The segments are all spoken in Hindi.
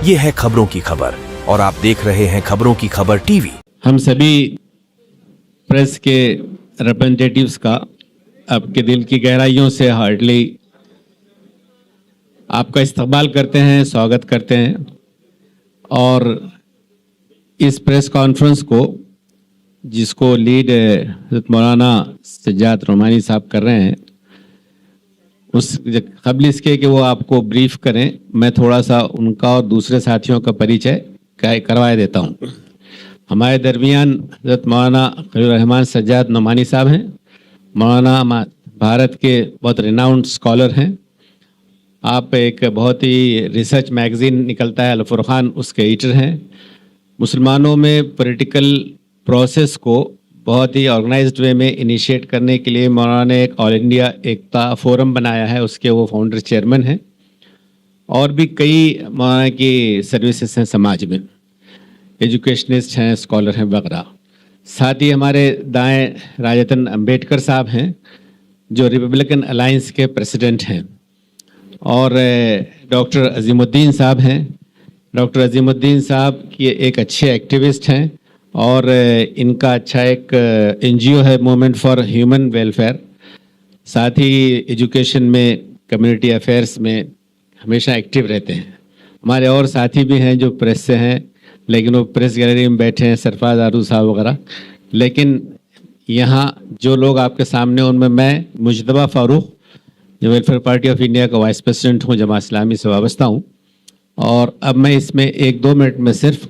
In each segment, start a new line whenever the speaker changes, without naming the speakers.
ये है खबरों की खबर और आप देख रहे हैं खबरों की खबर टीवी।
हम सभी प्रेस के रिप्रेजेंटेटिव्स का आपके दिल की गहराइयों से हार्डली आपका इस्तकबाल करते हैं, स्वागत करते हैं। और इस प्रेस कॉन्फ्रेंस को जिसको लीड हज़रत मौलाना सज्जाद रोमानी साहब कर रहे हैं, उस कबल इसके कि वो आपको ब्रीफ करें, मैं थोड़ा सा उनका और दूसरे साथियों का परिचय करवाए देता हूँ। हमारे दरमियान हज़रत मौलाना खलील रहमान सज्जाद नोमानी साहब हैं। मौलाना भारत के बहुत रिनाउंड स्कॉलर हैं। आप एक बहुत ही रिसर्च मैगज़ीन निकलता है अल-फुरक़ान, उसके एडिटर हैं। मुसलमानों में पॉलिटिकल प्रोसेस को बहुत ही ऑर्गेनाइज्ड वे में इनिशिएट करने के लिए मौलाना ने एक ऑल इंडिया एकता फोरम बनाया है, उसके वो फाउंडर चेयरमैन हैं। और भी कई मौलाना की सर्विसेज हैं समाज में, एजुकेशनिस्ट हैं, स्कॉलर हैं वगैरह। साथ ही हमारे दाएं राजतन अम्बेडकर साहब हैं जो रिपब्लिकन अलायंस के प्रेसिडेंट हैं। और डॉक्टर अजीमुद्दीन साहब हैं। डॉक्टर अजीमुद्दीन साहब की एक अच्छे एक्टिविस्ट हैं और इनका अच्छा एक एनजीओ है मूवमेंट फॉर ह्यूमन वेलफेयर। साथ ही एजुकेशन में, कम्युनिटी अफेयर्स में हमेशा एक्टिव रहते हैं। हमारे और साथी भी हैं जो प्रेस से हैं, लेकिन वो प्रेस गैलरी में बैठे हैं, सरफराज आरू साहब वगैरह। लेकिन यहाँ जो लोग आपके सामने, उनमें मैं मुजतबा फ़ारूक जो वेलफेयर पार्टी ऑफ इंडिया का वाइस प्रेसिडेंट हूँ, जमात इस्लामी से वाबस्ता हूँ। और अब मैं इसमें 1-2 मिनट में सिर्फ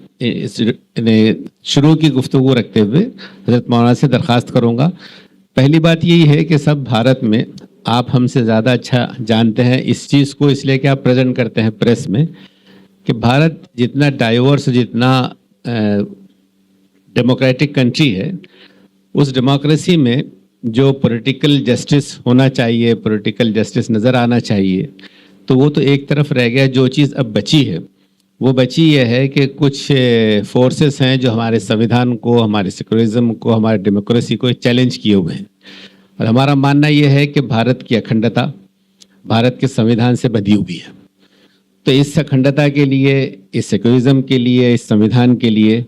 शुरू की गुफ्तगू रखते हुए हज़रत मौलाना से दरख्वास्त करूँगा। पहली बात यही है कि सब भारत में आप हमसे ज़्यादा अच्छा जानते हैं इस चीज़ को, इसलिए कि आप प्रेजेंट करते हैं प्रेस में, कि भारत जितना डाइवर्स, जितना डेमोक्रेटिक कंट्री है, उस डेमोक्रेसी में जो पॉलिटिकल जस्टिस होना चाहिए, पॉलिटिकल जस्टिस नज़र आना चाहिए, तो वो तो एक तरफ रह गया। जो चीज़ अब बची है वो बची ये है कि कुछ फोर्सेस हैं जो हमारे संविधान को, हमारे सेकुलरिज्म को, हमारे डेमोक्रेसी को चैलेंज किए हुए हैं। और हमारा मानना ये है कि भारत की अखंडता भारत के संविधान से बंधी हुई है। तो इस अखंडता के लिए, इस सेकुलरिज्म के लिए, इस संविधान के लिए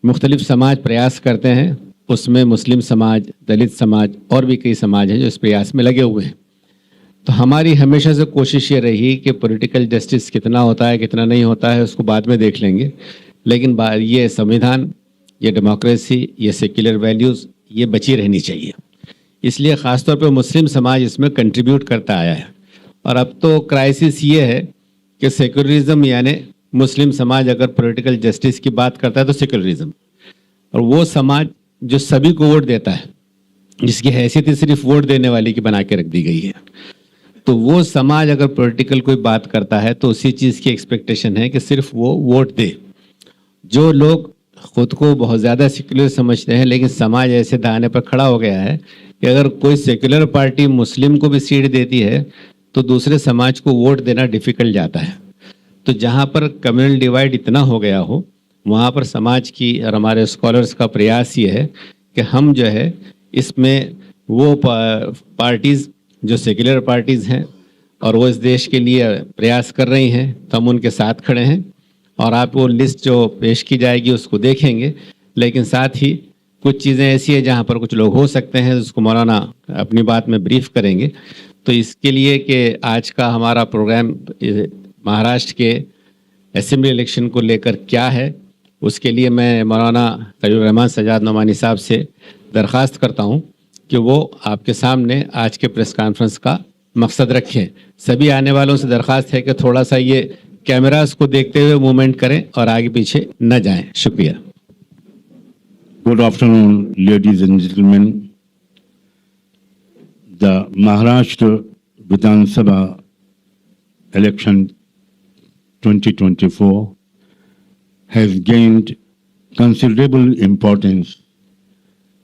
मुख्तलिफ समाज प्रयास करते हैं। उसमें मुस्लिम समाज, दलित समाज और भी कई समाज हैं जो इस प्रयास में लगे हुए हैं। तो हमारी हमेशा से कोशिश ये रही कि पॉलिटिकल जस्टिस कितना होता है, कितना नहीं होता है, उसको बाद में देख लेंगे, लेकिन ये संविधान, ये डेमोक्रेसी, ये सेक्युलर वैल्यूज़, ये बची रहनी चाहिए। इसलिए ख़ासतौर पर मुस्लिम समाज इसमें कंट्रीब्यूट करता आया है। और अब तो क्राइसिस ये है कि सेक्युलरिज्म, यानी मुस्लिम समाज अगर पॉलिटिकल जस्टिस की बात करता है तो सेक्युलरिज्म, और वो समाज जो सभी को वोट देता है, जिसकी हैसियत ही सिर्फ वोट देने वाले की बना के रख दी गई है, तो वो समाज अगर पॉलिटिकल कोई बात करता है तो उसी चीज़ की एक्सपेक्टेशन है कि सिर्फ वो वोट दे। जो लोग खुद को बहुत ज़्यादा सेक्युलर समझते हैं, लेकिन समाज ऐसे दाने पर खड़ा हो गया है कि अगर कोई सेक्युलर पार्टी मुस्लिम को भी सीट देती है तो दूसरे समाज को वोट देना डिफ़िकल्ट जाता है। तो जहाँ पर कम्युनल डिवाइड इतना हो गया हो, वहाँ पर समाज की और हमारे स्कॉलर्स का प्रयास ये है कि हम जो है इसमें वो पार्टीज़ जो सेक्युलर पार्टीज़ हैं और वो इस देश के लिए प्रयास कर रही हैं, तो हम उनके साथ खड़े हैं। और आप वो लिस्ट जो पेश की जाएगी उसको देखेंगे, लेकिन साथ ही कुछ चीज़ें ऐसी हैं जहाँ पर कुछ लोग हो सकते हैं, उसको मौलाना अपनी बात में ब्रीफ करेंगे। तो इसके लिए कि आज का हमारा प्रोग्राम महाराष्ट्र के असेंबली इलेक्शन को लेकर क्या है, उसके लिए मैं मौलाना खलील रहमान सज्जाद नोमानी साहब से दरख्वास्त करता हूँ कि वो आपके सामने आज के प्रेस कॉन्फ्रेंस का मकसद रखें। सभी आने वालों से दरख्वास्त है कि थोड़ा सा ये कैमरास को देखते हुए मूवमेंट करें और आगे पीछे न जाएं। शुक्रिया।
Good afternoon, ladies and gentlemen. The Maharashtra Vidhan Sabha election 2024 has gained considerable importance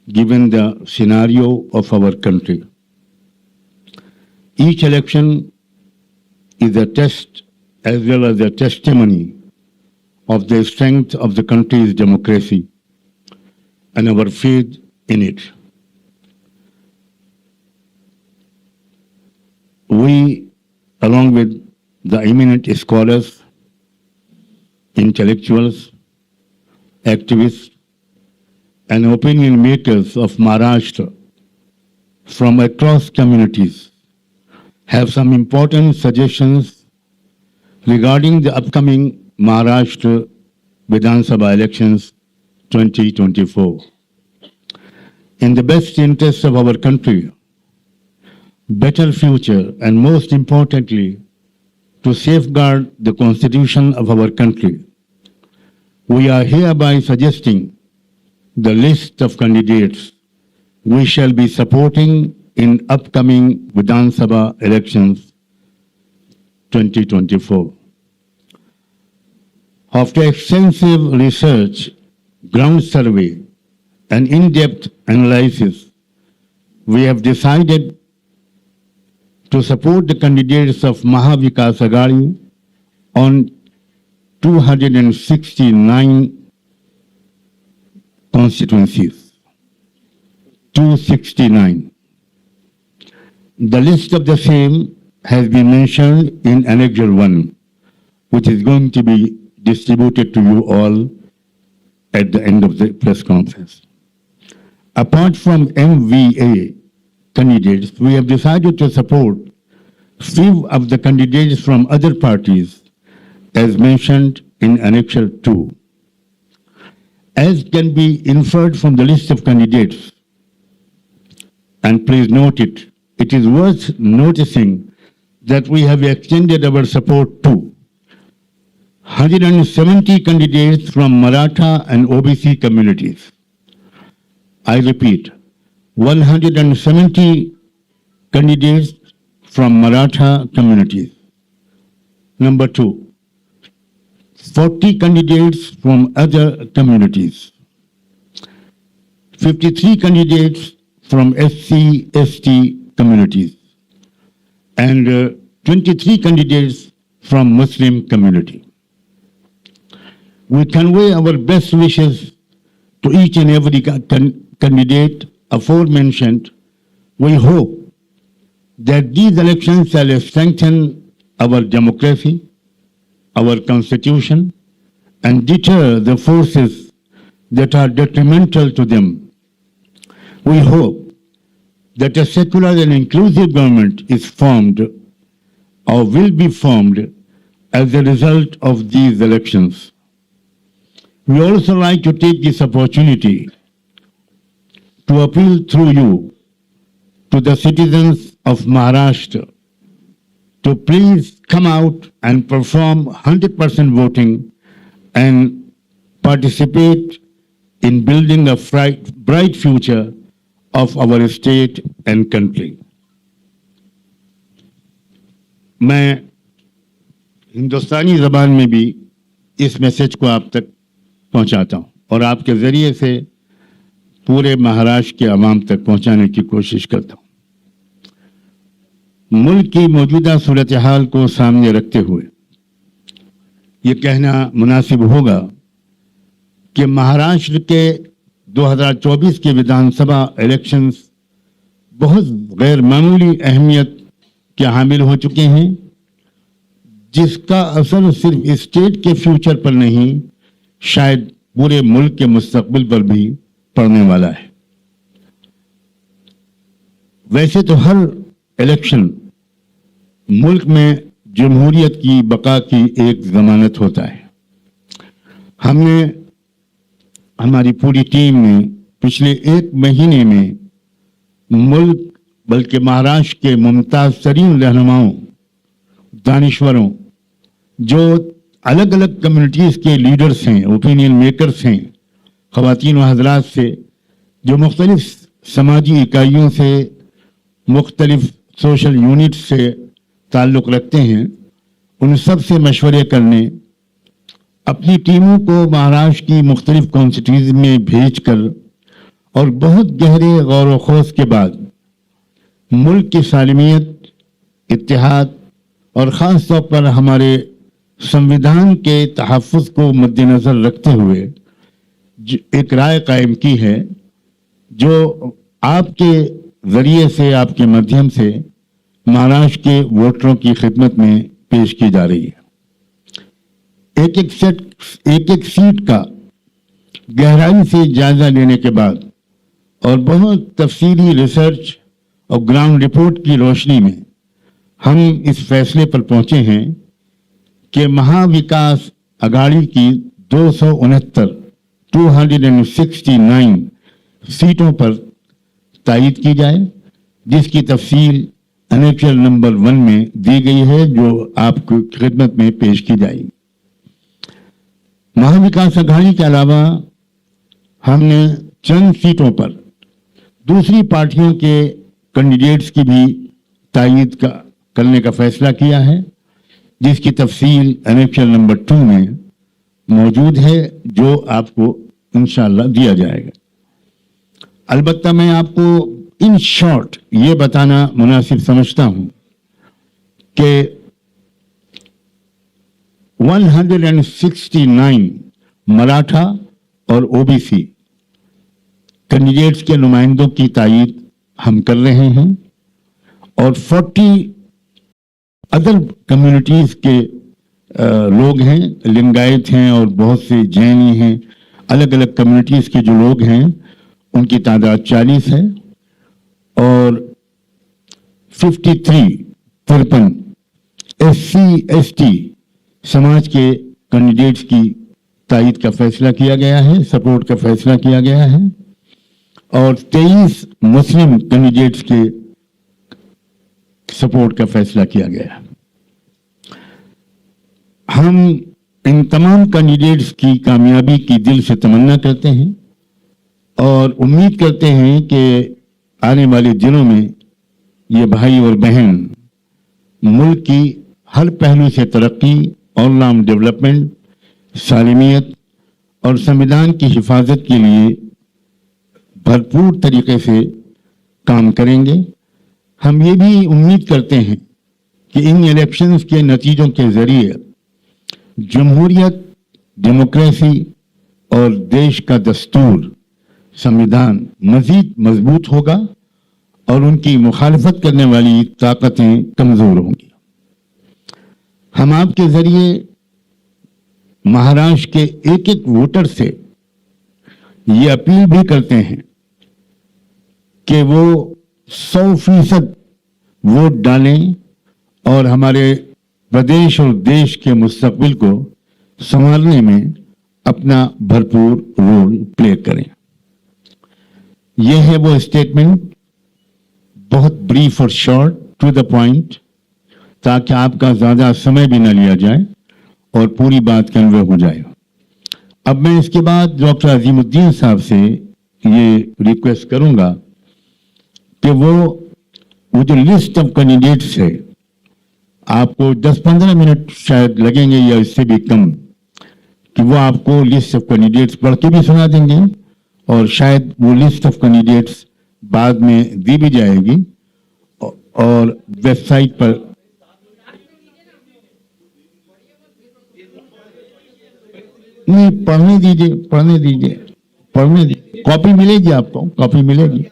given the scenario of our country. Each election is a test as well as a testimony of the strength of the country's democracy and our faith in it. We, along with the eminent scholars intellectuals, activists, and opinion makers of Maharashtra from across communities have some important suggestions regarding the upcoming Maharashtra Vidhan Sabha elections 2024. In the best interest of our country, better future, and most importantly, to safeguard the constitution of our country, we are hereby suggesting the list of candidates we shall be supporting in upcoming Vidhan Sabha elections 2024. After extensive research, ground survey, and in-depth analysis, we have decided to support the candidates of Maha Vikas Aghadi on 269 constituencies. 269. The list of the same has been mentioned in Annexure 1, which is going to be distributed to you all at the end of the press conference. Apart from MVA candidates, we have decided to support few of the candidates from other parties as mentioned in Annexure 2. As can be inferred from the list of candidates, and please note it, it is worth noticing that we have extended our support to 170 candidates from Maratha and OBC communities. I repeat, 170 candidates from Maratha communities. Number 2, 40 candidates from other communities. 53 candidates from SC, ST communities. And 23 candidates from Muslim community. We convey our best wishes to each and every candidate aforementioned. We hope that these elections shall strengthen our democracy, our constitution, and deter the forces that are detrimental to them. We hope that a secular and inclusive government is formed or will be formed as a result of these elections. We also like to take this opportunity to appeal through you to the citizens of Maharashtra to please come out and perform 100% voting and participate in building a bright future of our state and country. मैं हिंदुस्तानी ज़बान में भी इस मैसेज को आप तक पहुंचाता हूं और आपके ज़रिए से पूरे महाराष्ट्र के आवाम तक पहुंचाने की कोशिश करता हूं। मुल्क की मौजूदा सूरत हाल को सामने रखते हुए ये कहना मुनासिब होगा कि महाराष्ट्र के 2024 के विधानसभा इलेक्शंस बहुत गैर मामूली अहमियत के हामिल हो चुके हैं, जिसका असर सिर्फ स्टेट के फ्यूचर पर नहीं, शायद पूरे मुल्क के मुस्तकबिल पर भी पड़ने वाला है। वैसे तो हर इलेक्शन मुल्क में जमहूरियत की बका की एक जमानत होता है। हमने हमारी पूरी टीम ने पिछले 1 महीने में मुल्क बल्कि महाराष्ट्र के मुमताज तरीन रहनुमाओं, दानिश्वरों, जो अलग अलग कम्युनिटीज़ के लीडर्स हैं, ओपिनियन मेकर्स हैं, ख़वातीन व हज़रात से, जो मुख्तलिफ समाजी इकाइयों से, मुख्तलिफ सोशल यूनिट से ताल्लुक़ रखते हैं, उन सब से मशवरे करने, अपनी टीमों को महाराष्ट्र की मुख्तलिफ कॉन्स्टिट्यूंसी में भेजकर और बहुत गहरे गौर व खोज के बाद मुल्क की सालमियत, इत्तेहाद और ख़ास तौर पर हमारे संविधान के तहफ़्फ़ुज़ को मद्देनज़र रखते हुए एक राय कायम की है, जो आपके ज़रिए से, आपके माध्यम से महाराष्ट्र के वोटरों की खिदमत में पेश की जा रही है। एक एक सीट का गहराई से जायजा लेने के बाद और बहुत तफसीली रिसर्च और ग्राउंड रिपोर्ट की रोशनी में हम इस फैसले पर पहुंचे हैं कि महाविकास अघाड़ी की 269 सीटों पर तायीद की जाए, जिसकी तफसील एनेक्चर नंबर 1 में दी गई है, जो आपकी खिदमत में पेश की जाएगी। महाविकास अघाड़ी के अलावा हमने चंद सीटों पर दूसरी पार्टियों के कैंडिडेट्स की भी तायीद करने का फैसला किया है, जिसकी तफसील एनेक्चर नंबर 2 में मौजूद है, जो आपको इंशाअल्लाह दिया जाएगा। अलबत्ता मैं आपको इन शॉर्ट ये बताना मुनासिब समझता हूं कि 169 मराठा और ओबीसी कैंडिडेट्स के नुमाइंदों की तायीद हम कर रहे हैं और 40 अदर कम्युनिटीज के लोग हैं, लिंगायत हैं और बहुत से जैनी हैं, अलग अलग कम्युनिटीज के जो लोग हैं उनकी तादाद 40 है और 53 SC ST समाज के कैंडिडेट्स की तायीद का फैसला किया गया है, सपोर्ट का फैसला किया गया है और 23 मुस्लिम कैंडिडेट्स के सपोर्ट का फैसला किया गया है। हम इन तमाम कैंडिडेट्स की कामयाबी की दिल से तमन्ना करते हैं और उम्मीद करते हैं कि आने वाले दिनों में ये भाई और बहन मुल्क की हर पहलू से तरक्की, ऑलराउंड डेवलपमेंट, सालिमियत और संविधान की हिफाजत के लिए भरपूर तरीके से काम करेंगे। हम ये भी उम्मीद करते हैं कि इन इलेक्शंस के नतीजों के जरिए जमहूरियत, डेमोक्रेसी और देश का दस्तूर, संविधान मजीद मजबूत होगा और उनकी मुखालफत करने वाली ताकतें कमजोर होंगी। हम आपके जरिए महाराष्ट्र के एक एक वोटर से ये अपील भी करते हैं कि वो 100% वोट डालें और हमारे प्रदेश और देश के मुस्तकबिल को संभालने में अपना भरपूर रोल प्ले करें। यह है वो स्टेटमेंट, बहुत ब्रीफ और शॉर्ट, टू द पॉइंट, ताकि आपका ज्यादा समय भी न लिया जाए और पूरी बात कन्वे हो जाए। अब मैं इसके बाद डॉक्टर अजीमुद्दीन साहब से ये रिक्वेस्ट करूंगा कि वो जो लिस्ट ऑफ कैंडिडेट्स है, आपको 10-15 मिनट शायद लगेंगे या इससे भी कम, कि वो आपको लिस्ट ऑफ कैंडिडेट्स पढ़ के भी सुना देंगे और शायद वो लिस्ट ऑफ कैंडिडेट्स बाद में दी भी जाएगी और वेबसाइट पर नहीं, पढ़ने दीजिए। कॉपी मिलेगी आपको, कॉपी मिलेगी।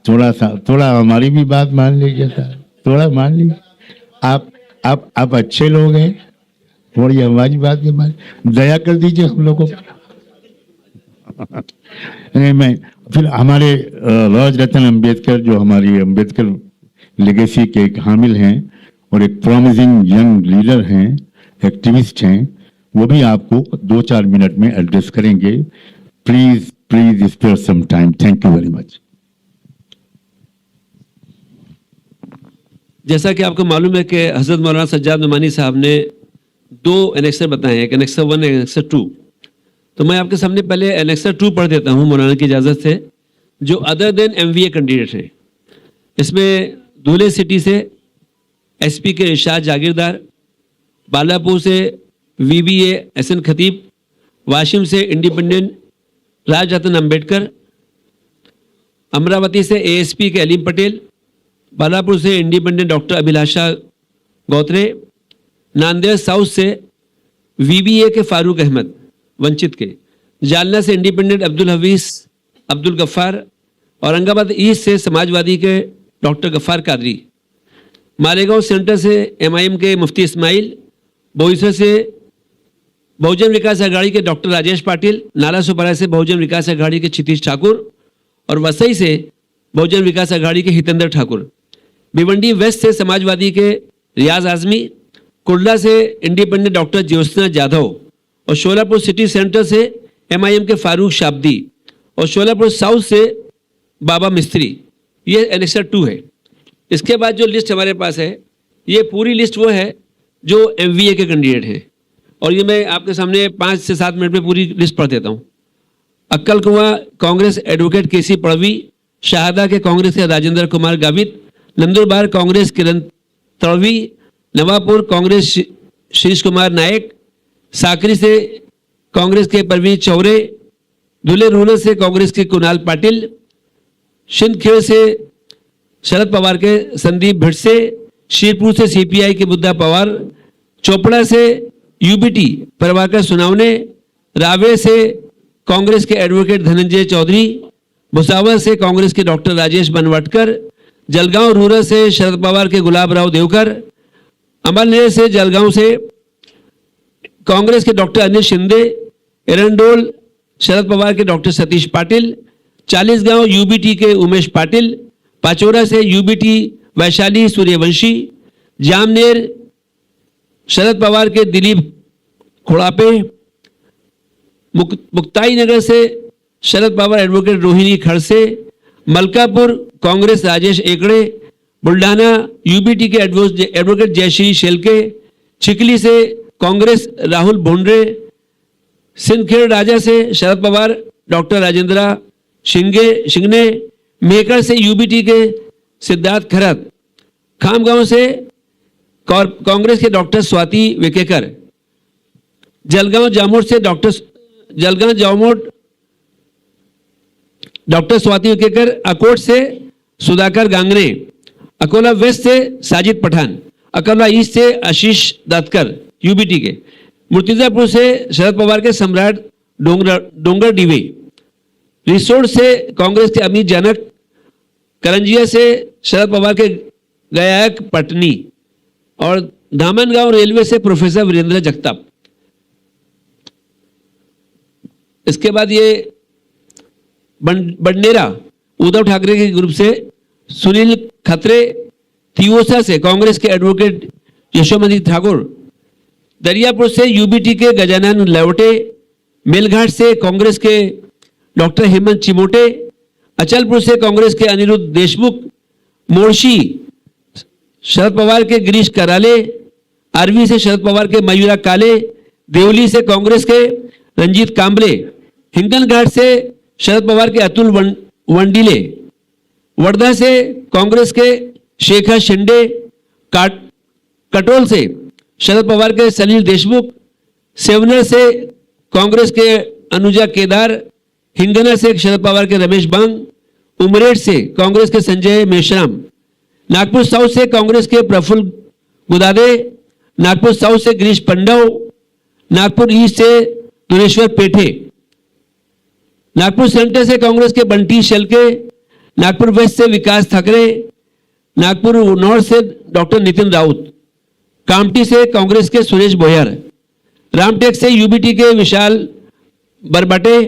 थोड़ा हमारी भी बात मान लीजिए सर, थोड़ा मान लीजिए। आप अच्छे लोग हैं, थोड़ी हमारी बात भी मान, दया कर दीजिए हम लोगों को। नहीं, मैं फिर हमारे राज रतन अंबेडकर, जो हमारी अंबेडकर लेगेसी के एक हामिल हैं और एक प्रॉमिसिंग यंग लीडर हैं, एक्टिविस्ट हैं, वो भी आपको 2-4 मिनट में एड्रेस करेंगे। Please spare some time. Thank you very much.
जैसा कि आपको मालूम है कि हजरत मौलाना सज्जाद नुमानी साहब ने 2 एनेक्सर बताए हैं, एक एनेक्सर 1 और एनेक्सर 2। तो मैं आपके सामने पहले एनेक्सर 2 पढ़ देता हूं मौलाना की इजाज़त से, जो अदर देन MVA कैंडिडेट है। इसमें दूल्हे सिटी से SP के इरशाद जागीरदार, बालापुर से VBA SN खतीब, वाशिम से इंडिपेंडेंट राज रतन अम्बेडकर, अमरावती से ASP के अलीम पटेल, बालापुर से इंडिपेंडेंट डॉक्टर अभिलाषा गौत्रे, नांदेड़ साउथ से VBA के फारूक अहमद वंचित के, जालना से इंडिपेंडेंट अब्दुल हफीज अब्दुल गफ्फार, औरंगाबाद ईस्ट से समाजवादी के डॉक्टर गफ्फार कादरी, मालेगांव सेंटर से एमआईएम के मुफ्ती इस्माइल, बोईसर से बहुजन विकास अघाड़ी के डॉक्टर राजेश पाटिल, नाला सुपारा से बहुजन विकास अघाड़ी के क्षितिज ठाकुर और वसई से बहुजन विकास अघाड़ी के हितेंद्र ठाकुर, भिवंडी वेस्ट से समाजवादी के रियाज आजमी, कुर्ला से इंडिपेंडेंट डॉक्टर ज्योत्सना जाधव और शोलापुर सिटी सेंटर से एमआईएम के फारूक शाब्दी और शोलापुर साउथ से बाबा मिस्त्री। ये एनेक्सर 2 है। इसके बाद जो लिस्ट हमारे पास है, ये पूरी लिस्ट वो है जो एमवीए के कैंडिडेट हैं, और ये मैं आपके सामने 5 से 7 मिनट में पूरी लिस्ट पढ़ देता हूँ। अक्कल कुआं कांग्रेस एडवोकेट केसी पड़वी, शाहदा के कांग्रेस के राजेंद्र कुमार गावित, नंदुरबार कांग्रेस किरण तड़वी, नवापुर कांग्रेस शीश कुमार नायक, साकरी से कांग्रेस के परवीन चौरे, धुले रूरल से कांग्रेस के कुणाल पाटिल, सिंदखेड़ से शरद पवार के संदीप भिड़से, शीरपुर से सीपीआई के बुद्धा पवार, चोपड़ा से यूबीटी प्रभाकर सुनावने, रावे से कांग्रेस के एडवोकेट धनंजय चौधरी, भुसावल से कांग्रेस के डॉक्टर राजेश बनवाटकर, जलगांव रूरल से शरद पवार के गुलाब राव देवकर, अमलनेर से जलगांव से कांग्रेस के डॉक्टर अनिल शिंदे, एरंडोल शरद पवार के डॉक्टर सतीश पाटिल, चालीसगांव यूबीटी के उमेश पाटिल, पाचोरा से यूबीटी वैशाली सूर्यवंशी, जामनेर शरद पवार के दिलीप खोड़ापे, मुक्ताई नगर से शरद पवार एडवोकेट रोहिणी खड़से, मलकापुर कांग्रेस राजेश एकड़े, बुल्ढाना यूबीटी के एडवोकेट जयश्री शेलके, चिखली से कांग्रेस राहुल भोंडरे, सिंदखेड़ राजा से शरद पवार डॉक्टर राजेंद्र शिंगने, मेकर से यूबीटी के सिद्धार्थ खरत, खामगांव से कांग्रेस के डॉक्टर स्वाति वेकेकर, जलगांव जामोद से डॉक्टर स्वाति वेकेकर, अकोट से सुधाकर गांगने, अकोला वेस्ट से साजिद पठान, अकोला ईस्ट से आशीष दातकर यूबीटी के, मुर्तिजापुर से शरद पवार के सम्राट डोंगर डीवे, रिसोड से कांग्रेस के अमित जनक, करंजिया से शरद पवार के गायक पटनी और धामनगांव रेलवे से प्रोफेसर वीरेंद्र जगताप। इसके बाद ये बंडेरा उद्धव ठाकरे के ग्रुप से सुनील खत्रे, तियोसा से कांग्रेस के एडवोकेट यशोमती ठाकुर, दरियापुर से यूबीटी के गजानन लवटे, मेलघाट से कांग्रेस के डॉक्टर हेमंत चिमोटे, अचलपुर से कांग्रेस के अनिरुद्ध देशमुख, मोर्शी शरद पवार के गिरीश कराले, आरवी से शरद पवार के मयूरा काले, देवली से कांग्रेस के रंजीत कांबले, हिंगनघाट से शरद पवार के अतुल वंडीले, वर्धा से कांग्रेस के शेखर शिंदे, कटोल से शरद पवार के सलील देशमुख, सेवनर से कांग्रेस के अनुजा केदार, हिंगना से शरद पवार के रमेश बांग, उमरेठ से कांग्रेस के संजय मेश्राम, नागपुर साउथ से कांग्रेस के प्रफुल्ल गुदादे, नागपुर साउथ से गिरीश पंडव, नागपुर ईस्ट से दुरेश्वर पेठे, नागपुर सेंटर से कांग्रेस के बंटी शेलके, नागपुर वेस्ट से विकास ठाकरे, नागपुर नॉर्थ से डॉक्टर नितिन राउत, कामठी से कांग्रेस के सुरेश बोयर, रामटेक से यूबीटी के विशाल बरबटे,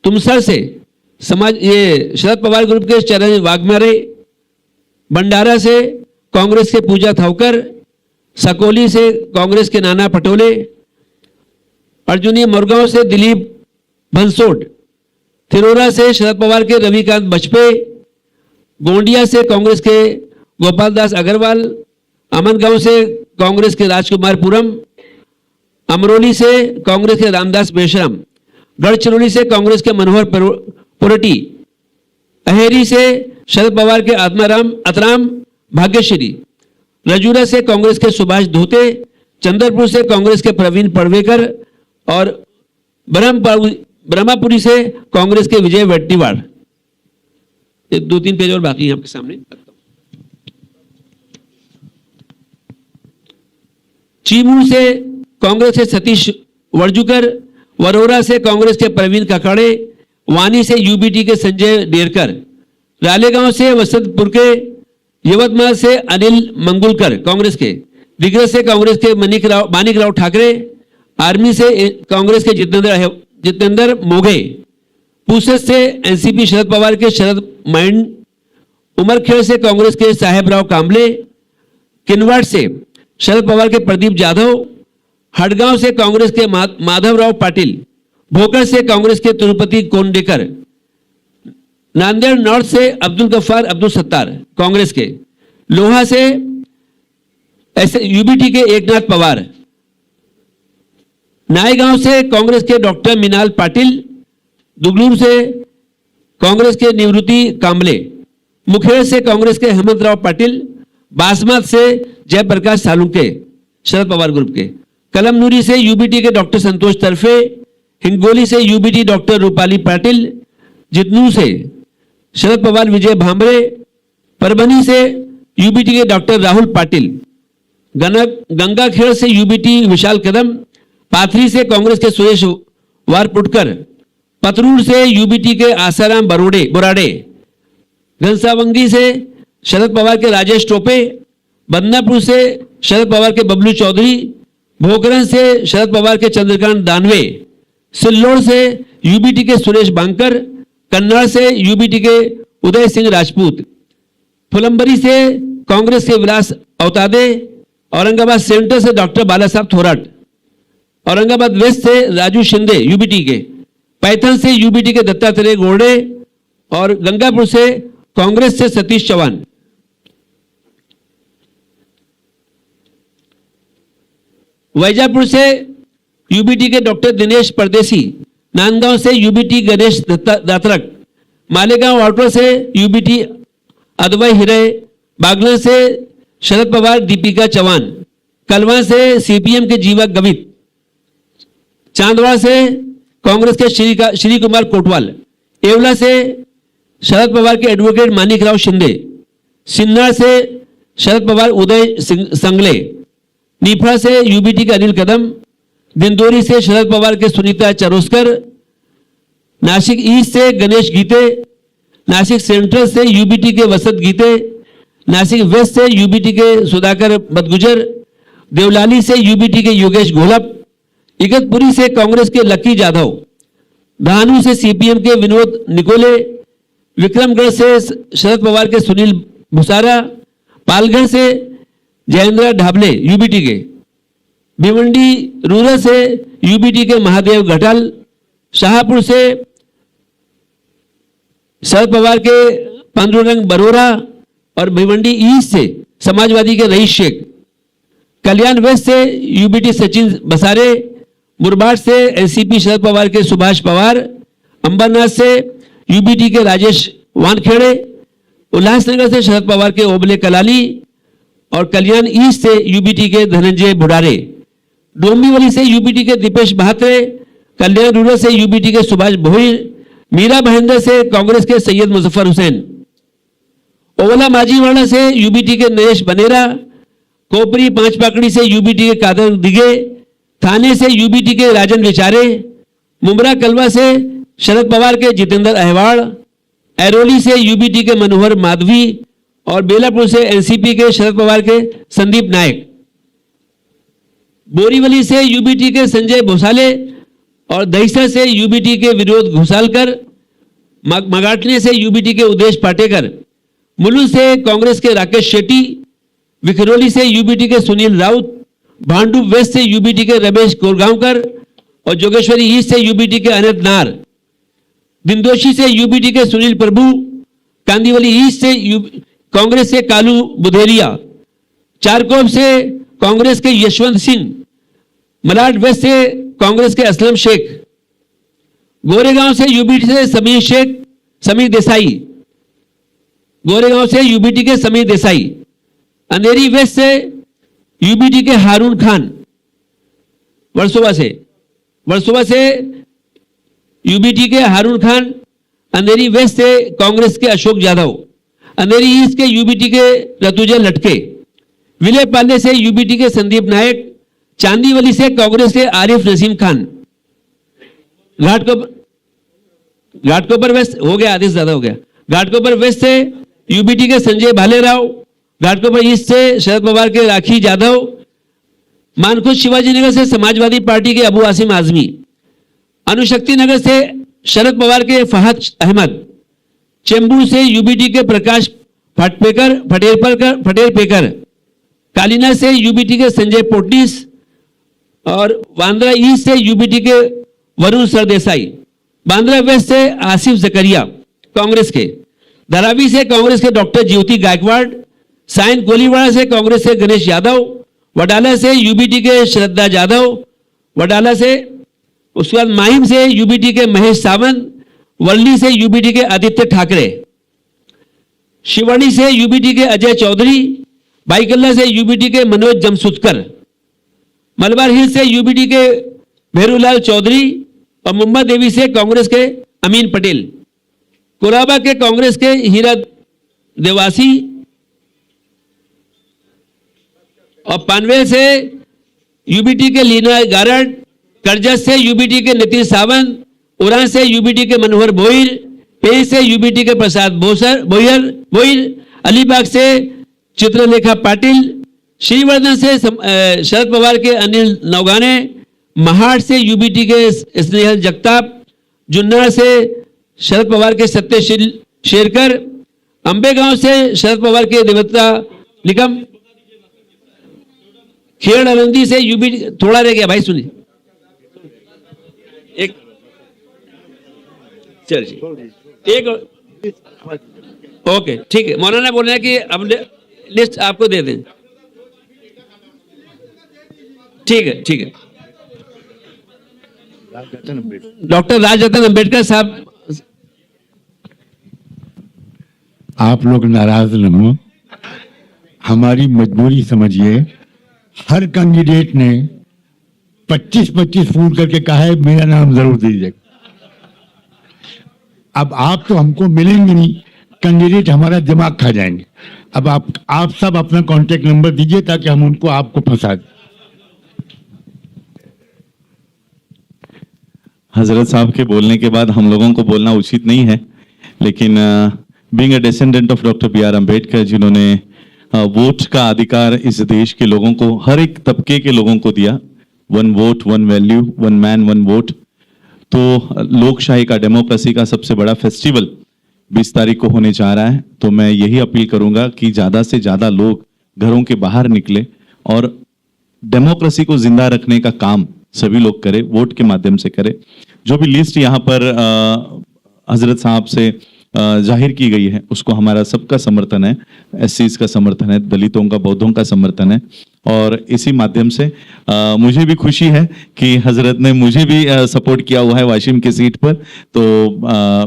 तुमसर से शरद पवार ग्रुप के चरण वाघमारे, भंडारा से कांग्रेस के पूजा थावकर, सकोली से कांग्रेस के नाना पटोले, अर्जुनी मुरगांव से दिलीप भंसोट, थिरोरा से शरद पवार के रविकांत बजपे, गोंडिया से कांग्रेस के गोपाल दास अग्रवाल, अमनगांव से कांग्रेस के राजकुमार पुरम, अमरोली से कांग्रेस के रामदास बेशराम, गढ़चिरौली से कांग्रेस के मनोहर पुरटी, अहेरी से शरद पवार के आत्माराम अतराम भाग्यश्री, रजूरा से कांग्रेस के सुभाष धोते, चंद्रपुर से कांग्रेस के प्रवीण पड़वेकर और ब्रह्मापुरी से कांग्रेस के विजय वेट्टीवाड़। 2-3 पेज और बाकी है आपके सामने। चीमू से कांग्रेस के सतीश वर्जुकर, वरोरा से कांग्रेस के प्रवीण ककाड़े, वानी से यूबीटी के संजय डेरकर, रालेगांव से वसंतपुर के, यवतमाल से अनिल मंगुलकर कांग्रेस के, दिग्रस से कांग्रेस के मानिकराव ठाकरे, आर्मी से कांग्रेस के जितेंद्र मोघे, पूसद से एनसीपी शरद पवार के शरद माइंड, उमरखेड़ से कांग्रेस के साहेबराव कांबले, किनवाड़ से शरद पवार के प्रदीप जाधव, हडगांव से कांग्रेस के माधवराव पाटिल, भोकर से कांग्रेस के तिरुपति कोंडेकर, नांदेड़ नॉर्थ से अब्दुल गफ्फार अब्दुल सत्तार कांग्रेस के, लोहा से यूबीटी के एकनाथ पवार, नायगांव से कांग्रेस के डॉक्टर मिनाल पाटिल, दुगलूर से कांग्रेस के निवृत्ति कांबले, मुखेड़ से कांग्रेस के हेमंतराव पाटिल, बासमत से जयप्रकाश सालुंके शरद पवार ग्रुप के, कलमनुरी से यूबीटी के डॉक्टर संतोष तरफे, हिंगोली से यूबीटी डॉक्टर रूपाली पाटिल, जितनू से शरद पवार विजय भांबरे, परभनी से यूबीटी के डॉक्टर राहुल पाटिल, गंगाखेड़ से यूबीटी विशाल कदम, पाथरी से कांग्रेस के सुरेश वारपुटकर, पतरूर से यूबीटी के आसाराम बोराडे, घनसावंगी से शरद पवार के राजेश टोपे, बदनापुर से शरद पवार के बबलू चौधरी, भोकरन से शरद पवार के चंद्रकांत दानवे, सिल्लोड़ से यूबीटी के सुरेश बांकर, कन्नड़ से यूबीटी के उदय सिंह राजपूत, फुलंबरी से कांग्रेस के विलास अवतादे, औरंगाबाद सेंटर से डॉक्टर बाला साहब थोराट, औरंगाबाद वेस्ट से राजू शिंदे यूबीटी के, पैथन से यूबीटी के दत्तात्रेय गोड़े और गंगापुर से कांग्रेस से सतीश चौहान। वैजापुर से यूबीटी के डॉक्टर दिनेश परदेसी, नांदगांव से यूबीटी गणेश दात्रक, मालेगांव आउटर से यूबीटी अदवई हिरे, बागलन से शरद पवार दीपिका चौहान, कलवा से सीपीएम के जीवा गवित, चांदवाड़ से कांग्रेस के श्री कुमार कोटवाल, एवला से शरद पवार के एडवोकेट मानिकराव शिंदे, सिन्नार से शरद पवार उदय संगले, नीफा से यूबीटी के अनिल कदम, दिंदोरी से शरद पवार के सुनीता चरोस्कर, नासिक ईस्ट से गणेश गीते, नासिक सेंट्रल से यूबीटी के वसंत गीते, नासिक वेस्ट से यूबीटी के सुधाकर बदगुजर, देवलाली से यूबीटी के योगेश घोलप, इगतपुरी से कांग्रेस के लक्की जाधव, धानु से सीपीएम के विनोद निकोले, विक्रमगढ़ से शरद पवार के सुनील भुसारा, पालगढ़ से जयेंद्र ढाबले यूबीटी के, भिवंडी रूरल से यूबीटी के महादेव घटाल, शाहपुर से शरद पवार के पांडुरंग बरोरा और भिवंडी ईस्ट से समाजवादी के रईस शेख, कल्याण वेस्ट से यूबीटी सचिन बसारे, मुरबाड से एनसीपी शरद पवार के सुभाष पवार, अंबरनाथ से यूबीटी के राजेश वानखेड़े, उल्लासनगर से शरद पवार के ओबले कलाली और कल्याण ईस्ट से यूबीटी के धनंजय बुढ़ारे, डोंबिवली से यूबीटी के दीपेश बहात्रे, कल्याण रूरल से यूबीटी के सुभाष भोईर, मीरा महेंद्र से कांग्रेस के सैयद मुजफ्फर हुसैन, ओवला माजीवाड़ा से यूबीटी के नरेश बनेरा, कोपरी पांच पाकड़ी से यूबीटी के कादर दिगे, थाने से यूबीटी के राजन विचारे, मुमरा कलवा से शरद पवार के जितेंद्र अहवाड़, ऐरोली से यूबीटी के मनोहर माधवी और बेलापुर से एनसीपी के शरद पवार के संदीप नायक, बोरीवली से यूबीटी के संजय भोसाले और दहिसर से यूबीटी के विनोद घुसालकर, मगाटने से यूबीटी के उदेश पाटेकर, मुलुंड से कांग्रेस के राकेश शेट्टी, विखरोली से यूबीटी के सुनील राउत, भांडू वेस्ट से यूबीटी के रमेश कोरगांवकर और जोगेश्वरी ईस्ट से यूबीटी के अनंत नार, दिंदोशी से यूबीटी के सुनील प्रभु, कांदीवली ईस्ट से कांग्रेस से कालू बुधेरिया, चारकोप से कांग्रेस के यशवंत सिंह, मलाड वेस्ट से कांग्रेस के असलम शेख, गोरेगांव से यूबीटी से समीर देसाई, गोरेगांव से यूबीटी के समीर देसाई, अंधेरी वेस्ट से यूबीटी के हारून खान, वर्सोवा से यूबीटी के हारून खान, अंधेरी वेस्ट से कांग्रेस के अशोक यादव, अंधेरी ईस्ट के यूबीटी के रतुजा लटके, विले पाले से यूबीटी के संदीप नायक, चांदीवली से कांग्रेस के आरिफ नसीम खान, घाटकोपर वेस्ट हो गया, आदेश ज्यादा हो गया, घाटकोपर वेस्ट से यूबीटी के संजय भालेराव, घाटकोपर ईस्ट से शरद पवार के राखी जाधव, मानखुद शिवाजीनगर से समाजवादी पार्टी के अबू आसिम आजमी, अनुशक्ति नगर से शरद पवार के फहद अहमद, चेंबूर से यूबीटी के प्रकाश फटेल पेकर, कालीना से यूबीटी के संजय पोटनीस और बांद्रा ईस्ट से यूबीटी के वरुण सरदेसाई, बांद्रा वेस्ट से आसिफ जकरिया कांग्रेस के, धारावी से कांग्रेस के डॉक्टर ज्योति गायकवाड़, साइन गोलीवाड़ा से कांग्रेस से गणेश यादव, वडाला से यूबीटी के श्रद्धा जाधव, वडाला से उसके बाद माहिम से यूबीटी के महेश सावंत, वर्ली से यूबीटी के आदित्य ठाकरे, शिवानी से यूबीटी के अजय चौधरी, बाईकल्ला से यूबीटी के मनोज जमसुदकर, मलबार हिल से यूबीटी के भेरूलाल चौधरी और मुंबा देवी से कांग्रेस के अमीन पटेल, कोराबा के कांग्रेस के हीरा देवासी और पानवेल से यूबीटी के लीना गारड, करजत से यूबीटी के नितिन सावंत, उड़ान से यूबीटी के मनोहर बोहिर, पेश से यूबीटी के प्रसाद बोहिर, अलीबाग से चित्रलेखा पाटिल, श्रीवर्धन से शरद पवार के अनिल नौगाने, महाड़ से यूबीटी के स्नेहल जगताप, जुन्नर से शरद पवार के सत्य शेरकर, अंबेगांव से शरद पवार के देवता निकम, खेड़ अलंदी से यूबीटी, थोड़ा रह गया भाई सुनिए एक, चलिए एक, ओके ठीक है। मौलाना बोल रहे हैं कि अब लिस्ट आपको दे दें, ठीक है ठीक है। डॉक्टर राजरतन अंबेडकर साहब,
आप लोग नाराज न हो, हमारी मजबूरी समझिए। हर कैंडिडेट ने 25-25 फोन करके कहा है मेरा नाम जरूर दीजिएगा। अब आप तो हमको मिलेंगे नहीं, कैंडिडेट हमारा दिमाग खा जाएंगे। अब आप सब अपना कांटेक्ट नंबर दीजिए ताकि हम उनको आपको फंसा दें।
हजरत साहब के बोलने के बाद हम लोगों को बोलना उचित नहीं है, लेकिन being a descendant of doctor B R Ambedkar, जिन्होंने वोट का अधिकार इस देश के लोगों को, हर एक तबके के लोगों को दिया, 1 वोट 1 वैल्यू, 1 मैन 1 वोट। तो लोकशाही का, डेमोक्रेसी का सबसे बड़ा फेस्टिवल 20 तारीख को होने जा रहा है। तो मैं यही अपील करूंगा कि ज़्यादा से ज़्यादा लोग घरों के बाहर निकले और डेमोक्रेसी को जिंदा रखने का काम सभी लोग करें, वोट के माध्यम से करें। जो भी लिस्ट यहाँ पर हजरत साहब से जाहिर की गई है उसको हमारा सबका समर्थन है, एससीज का समर्थन है, दलितों का, बौद्धों का समर्थन है। और इसी माध्यम से मुझे भी खुशी है कि हजरत ने मुझे भी सपोर्ट किया हुआ है वाशिम की सीट पर। तो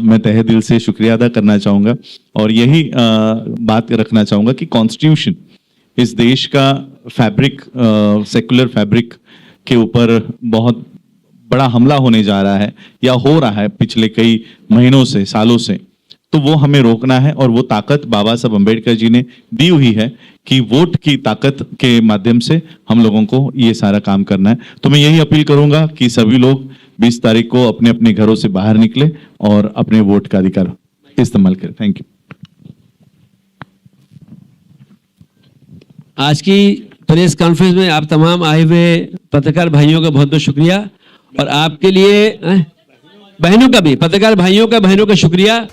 मैं तहे दिल से शुक्रिया अदा करना चाहूँगा और यही बात रखना चाहूँगा कि कॉन्स्टिट्यूशन इस देश का फैब्रिक, सेकुलर फैब्रिक के ऊपर बहुत बड़ा हमला होने जा रहा है या हो रहा है पिछले कई महीनों से, सालों से। तो वो हमें रोकना है और वो ताकत बाबा साहब अम्बेडकर जी ने दी हुई है कि वोट की ताकत के माध्यम से हम लोगों को ये सारा काम करना है। तो मैं यही अपील करूंगा कि सभी लोग 20 तारीख को अपने अपने घरों से बाहर निकले और अपने वोट का अधिकार इस्तेमाल करें। Thank you.
आज की प्रेस कॉन्फ्रेंस में आप तमाम आए हुए पत्रकार भाइयों का बहुत बहुत शुक्रिया और आपके लिए बहनों का भी, पत्रकार भाइयों का, बहनों का शुक्रिया।